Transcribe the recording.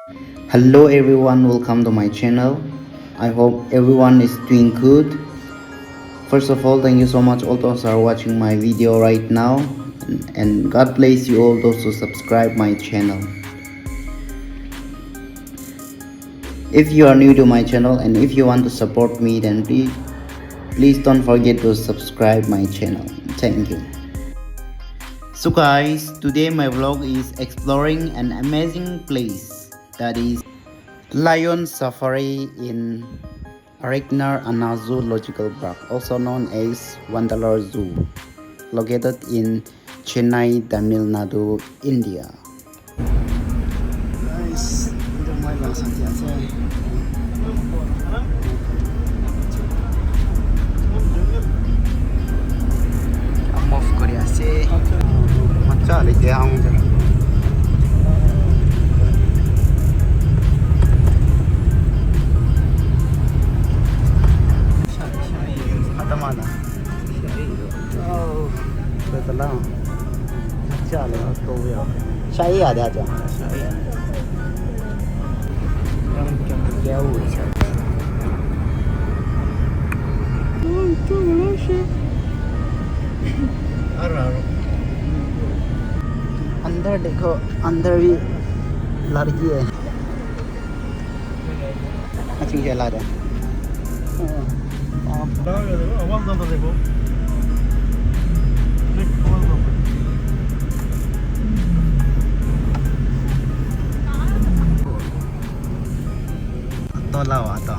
Hello everyone, welcome to my channel. I hope everyone is doing good. First of all, thank you so much all those who are watching my video right now, and God bless you all those who subscribe my channel. If you are new to my channel and if you want to support me, then please don't forget to subscribe my channel. Thank you. So guys, today my vlog is exploring an amazing place, that is Lion Safari in Arignar Zoological Park, also known as Vandalur Zoo, located in Chennai, Tamil Nadu, India. Guys, ito may bangsa siya. Off kori ase. Macha le dia aung ja. Ada mana? Oh, betul lah. Macha le to ya. Sai ada aja. Sai. Yang jauh saja. Oh, itu lah sih. अंदर देखो, अंदर भी लड़की है। अच्छा चला रहा है। देखो तो लाओ आता